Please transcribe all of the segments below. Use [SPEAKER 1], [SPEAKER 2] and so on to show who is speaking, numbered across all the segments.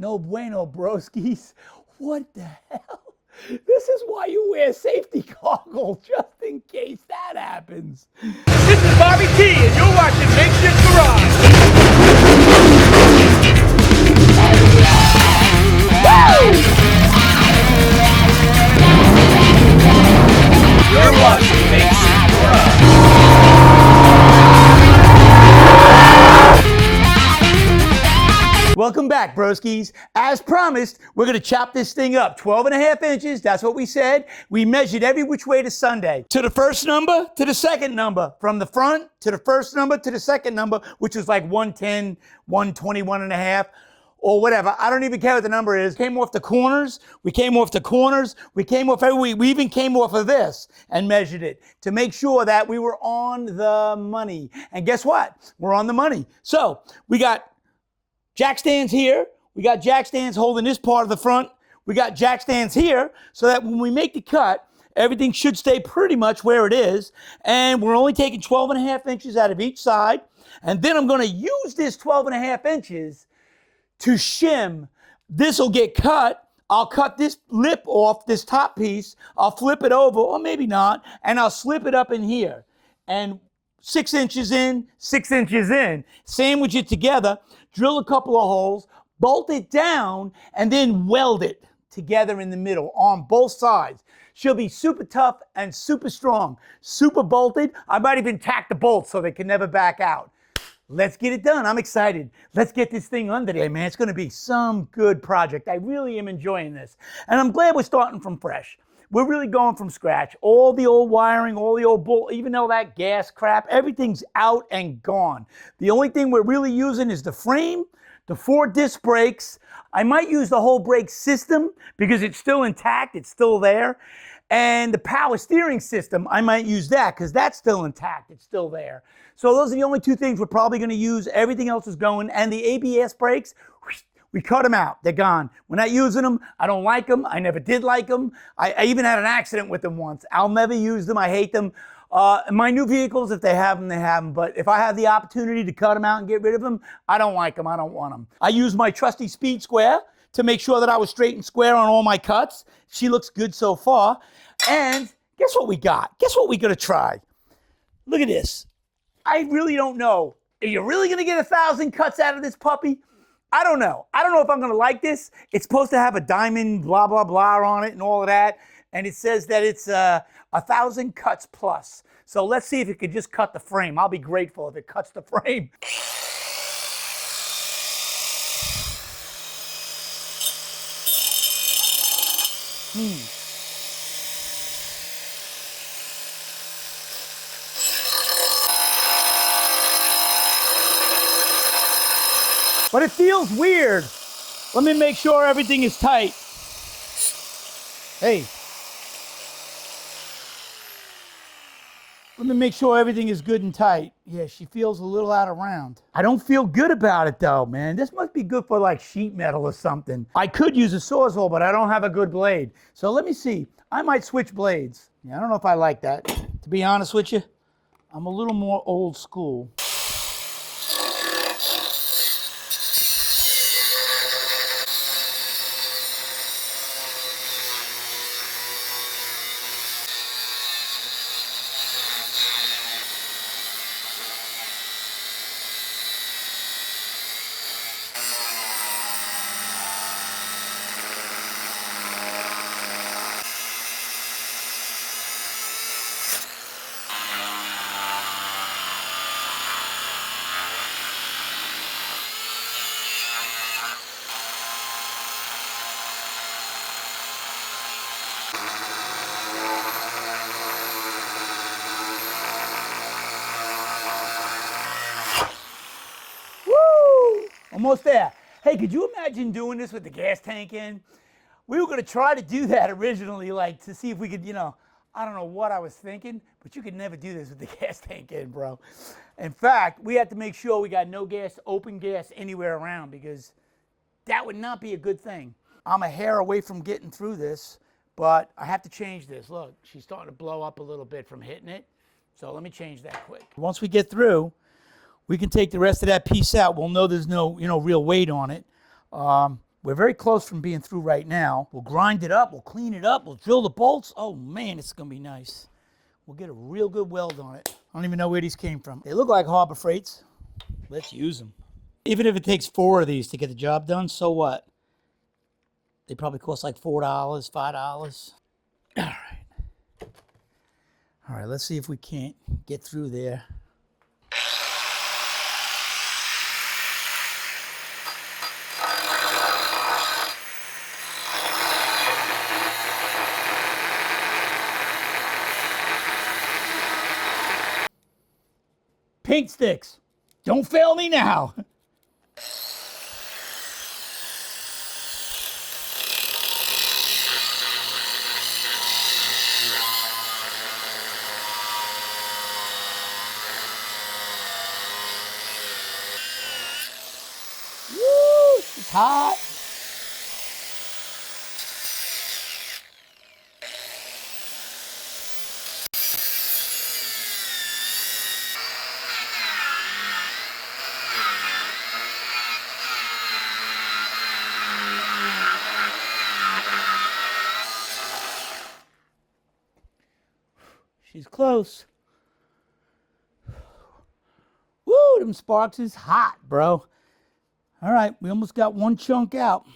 [SPEAKER 1] No bueno, broskies. What the hell? This is why you wear safety goggles, just in case that happens.
[SPEAKER 2] This is Bobby T, and you're watching Makeshift Garage. You're watching Makeshift Garage.
[SPEAKER 1] Welcome back, broskies. As promised, we're going to chop this thing up. 12.5 inches, that's what we said. We measured every which way to Sunday. To the first number, to the second number. From the front, to the first number, to the second number, which was like 110, 121.5, or whatever. I don't even care what the number is. Came off the corners. We came off the corners. We came off every, we even came off of this and measured it to make sure that we were on the money. And guess what? We're on the money. So we got jack stands here. We got jack stands holding this part of the front. We got jack stands here so that when we make the cut, everything should stay pretty much where it is. And we're only taking 12.5 inches out of each side. And then I'm going to use this 12.5 inches to shim. This will get cut. I'll cut this lip off, this top piece. I'll flip it over, or maybe not, and I'll slip it up in here. And 6 inches in, 6 inches in. Sandwich it together, drill a couple of holes, bolt it down, and then weld it together in the middle on both sides. She'll be super tough and super strong, super bolted. I might even tack the bolts so they can never back out. Let's get it done. I'm excited. Let's get this thing under there, man. It's going to be some good project. I really am enjoying this. And I'm glad we're starting from fresh. We're really going from scratch. All the old wiring, all the old bolt, even all that gas crap, everything's out and gone. The only thing we're really using is the frame, the 4 disc brakes. I might use the whole brake system because it's still intact, it's still there. And the power steering system, I might use that because that's still intact, it's still there. So those are the only 2 things we're probably going to use. Everything else is going. And the ABS brakes, we cut them out. They're gone. We're not using them. I don't like them. I never did like them. I even had an accident with them once. I'll never use them. I hate them. My new vehicles, if they have them, they have them. But if I have the opportunity to cut them out and get rid of them, I don't like them. I don't want them. I use my trusty Speed Square to make sure that I was straight and square on all my cuts. She looks good so far. And guess what we got? Guess what we're going to try? Look at this. I really don't know. Are you really going to get 1,000 cuts out of this puppy? I don't know. I don't know if I'm going to like this. It's supposed to have a diamond blah, blah, blah on it and all of that. And it says that it's 1,000 cuts plus. So let's see if it could just cut the frame. I'll be grateful if it cuts the frame. But it feels weird. Let me make sure everything is tight. Hey. Let me make sure everything is good and tight. Yeah, she feels a little out of round. I don't feel good about it though, man. This must be good for like sheet metal or something. I could use a Sawzall, but I don't have a good blade. So let me see. I might switch blades. Yeah, I don't know if I like that. To be honest with you, I'm a little more old school. Almost there. Hey, could you imagine doing this with the gas tank in? We were going to try to do that originally, like to see if we could, you know, I don't know what I was thinking, but you could never do this with the gas tank in, bro. In fact, we had to make sure we got no gas, open gas anywhere around because that would not be a good thing. I'm a hair away from getting through this, but I have to change this. Look, she's starting to blow up a little bit from hitting it. So let me change that quick. Once we get through, we can take the rest of that piece out. We'll know there's no, real weight on it. We're very close from being through right now. We'll grind it up, we'll clean it up, we'll drill the bolts. Oh man, it's gonna be nice. We'll get a real good weld on it. I don't even know where these came from. They look like Harbor Freights. Let's use them. Even if it takes 4 of these to get the job done, so what? They probably cost like $4, $5. All right. All right, let's see if we can't get through there. Paint sticks. Don't fail me now. Woo! It's hot. She's close. Woo, them sparks is hot, bro. All right, we almost got one chunk out.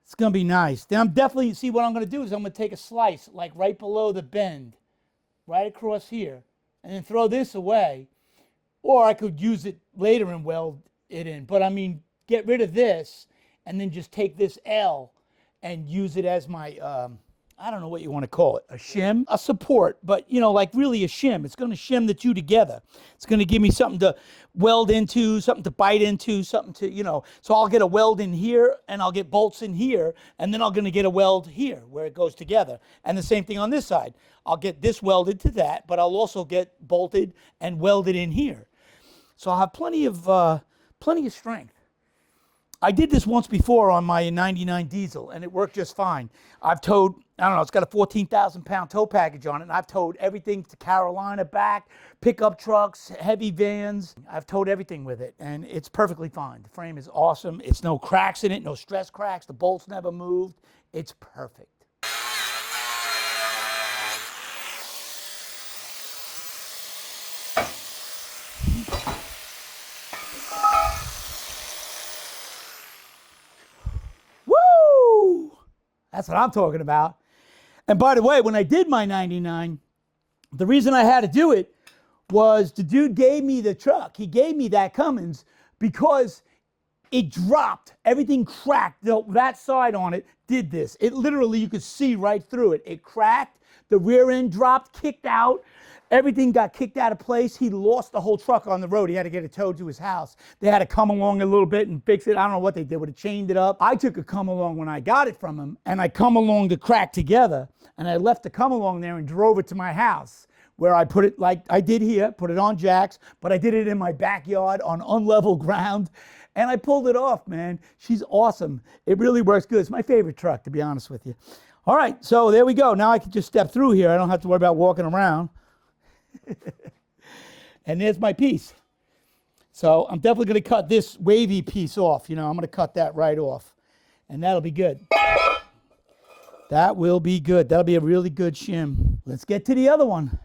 [SPEAKER 1] It's gonna be nice. Then I'm definitely, see what I'm gonna do is I'm gonna take a slice, like right below the bend, right across here, and then throw this away. Or I could use it later and weld it in. But I mean, get rid of this, and then just take this L and use it as my, I don't know what you want to call it, a shim, a support, but you know, like really a shim. It's going to shim the two together. It's going to give me something to weld into, something to bite into, something to, you know, so I'll get a weld in here and I'll get bolts in here, and then I'm going to get a weld here where it goes together. And the same thing on this side. I'll get this welded to that, but I'll also get bolted and welded in here. So I'll have plenty of strength. I did this once before on my 99 diesel, and it worked just fine. I've towed, I don't know, it's got a 14,000 pound tow package on it, and I've towed everything to Carolina back, pickup trucks, heavy vans. I've towed everything with it, and it's perfectly fine. The frame is awesome. It's no cracks in it, no stress cracks. The bolts never moved. It's perfect. That's what I'm talking about. And by the way, when I did my 99, the reason I had to do it was the dude gave me the truck. He gave me that Cummins because it dropped. Everything cracked. That side on it did this. It literally, you could see right through it. It cracked. The rear end dropped, kicked out. Everything got kicked out of place. He lost the whole truck on the road. He had to get it towed to his house. They had to come along a little bit and fix it. I don't know what they did, would have chained it up. I took a come along when I got it from him, and I come along the crack together, and I left the come along there and drove it to my house, where I put it like I did here, put it on jacks, but I did it in my backyard on unlevel ground, and I pulled it off, man. She's awesome. It really works good. It's my favorite truck, to be honest with you. All right, so there we go. Now I can just step through here. I don't have to worry about walking around. And there's my piece. So I'm definitely going to cut this wavy piece off. You know, I'm going to cut that right off. And that'll be good. That will be good. That'll be a really good shim. Let's get to the other one.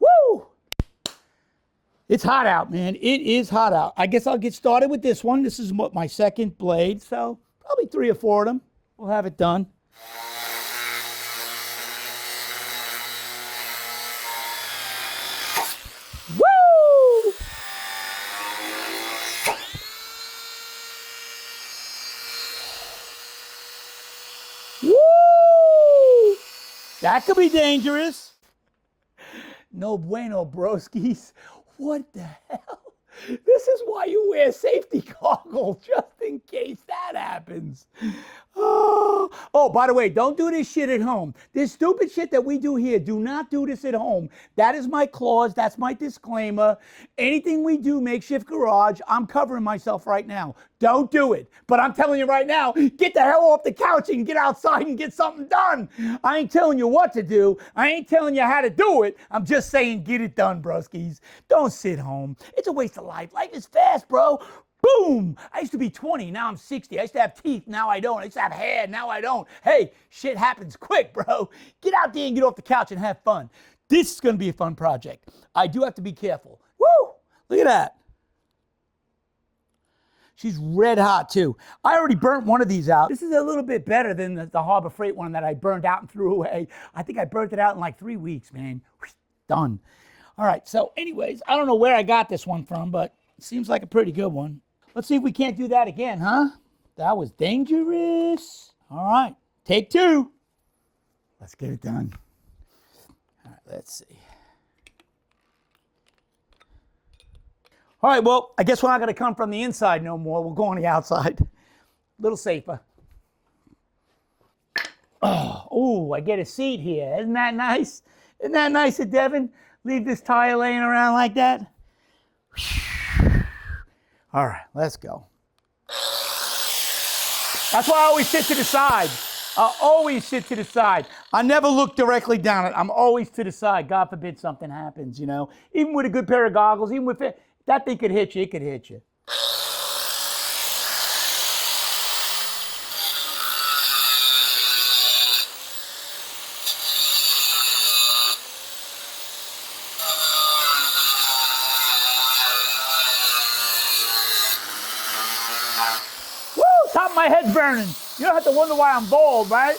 [SPEAKER 1] Woo! It's hot out, man. It is hot out. I guess I'll get started with this one. This is my second blade. So probably 3 or 4 of them. We'll have it done. That could be dangerous. No bueno, broskies. What the hell? This is why you wear safety goggles, just in case that happens. Oh, by the way, don't do this shit at home. This stupid shit that we do here, do not do this at home. That is my clause. That's my disclaimer. Anything we do, Makeshift Garage, I'm covering myself right now. Don't do it. But I'm telling you right now, get the hell off the couch and get outside and get something done. I ain't telling you what to do. I ain't telling you how to do it. I'm just saying get it done, broskies. Don't sit home. It's a waste of life. Life is fast, bro. Boom! I used to be 20, now I'm 60. I used to have teeth, now I don't. I used to have hair, now I don't. Hey, shit happens quick, bro. Get out there and get off the couch and have fun. This is gonna be a fun project. I do have to be careful. Woo! Look at that. She's red hot too. I already burnt one of these out. This is a little bit better than the Harbor Freight one that I burned out and threw away. I think I burnt it out in like 3 weeks, man. Done. All right, so anyways, I don't know where I got this one from, but it seems like a pretty good one. Let's see if we can't do that again, huh? That was dangerous. All right, take 2. Let's get it done. All right, let's see. All right, well, I guess we're not going to come from the inside no more. We'll go on the outside. A little safer. Oh, I get a seat here. Isn't that nice? Isn't that nice of Devin? Leave this tire laying around like that. All right, let's go. That's why I always sit to the side. I always sit to the side. I never look directly down it. I'm always to the side. God forbid something happens, you know. Even with a good pair of goggles, even with it, that thing could hit you, it could hit you. Woo! Top of my head's burning. You don't have to wonder why I'm bald, right?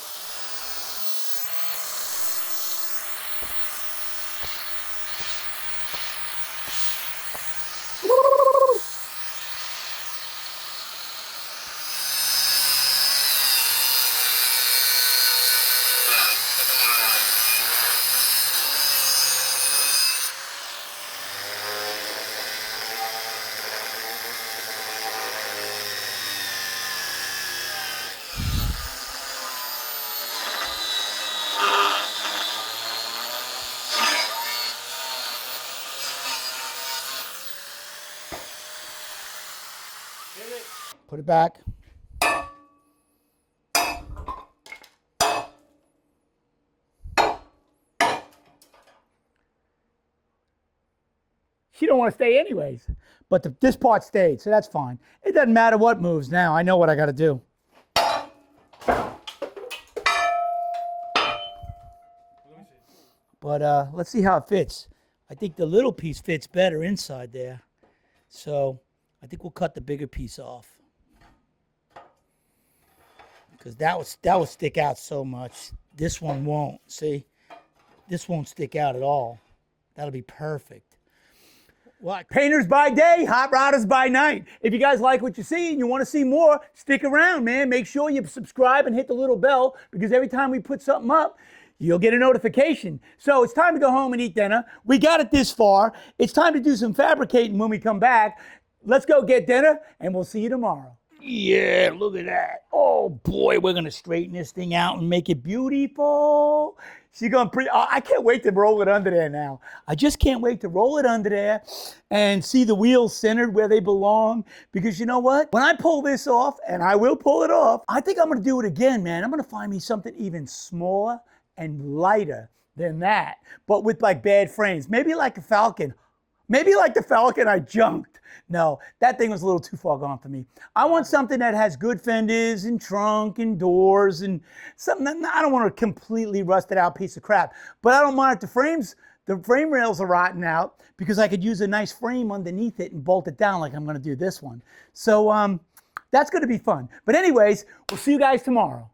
[SPEAKER 1] Put it back. She don't want to stay anyways, but this part stayed, so that's fine. It doesn't matter what moves now. I know what I got to do. But let's see how it fits. I think the little piece fits better inside there. So I think we'll cut the bigger piece off. Because that will stick out so much. This one won't. See? This won't stick out at all. That'll be perfect. What? Painters by day, hot rodders by night. If you guys like what you see and you want to see more, stick around, man. Make sure you subscribe and hit the little bell, because every time we put something up, you'll get a notification. So it's time to go home and eat dinner. We got it this far. It's time to do some fabricating when we come back. Let's go get dinner, and we'll see you tomorrow. Yeah, look at that. Oh boy, we're gonna straighten this thing out and make it beautiful. She's gonna I can't wait to roll it under there now. I just can't wait to roll it under there and see the wheels centered where they belong. Because you know what? When I pull this off, and I will pull it off, I think I'm gonna do it again, man. I'm gonna find me something even smaller and lighter than that, but with like bad frames. Maybe like a Falcon. Maybe like the Falcon I junked. No, that thing was a little too far gone for me. I want something that has good fenders and trunk and doors and something that, I don't want a completely rusted out piece of crap, but I don't mind if the frame rails are rotten out, because I could use a nice frame underneath it and bolt it down like I'm gonna do this one. So that's gonna be fun. But anyways, we'll see you guys tomorrow.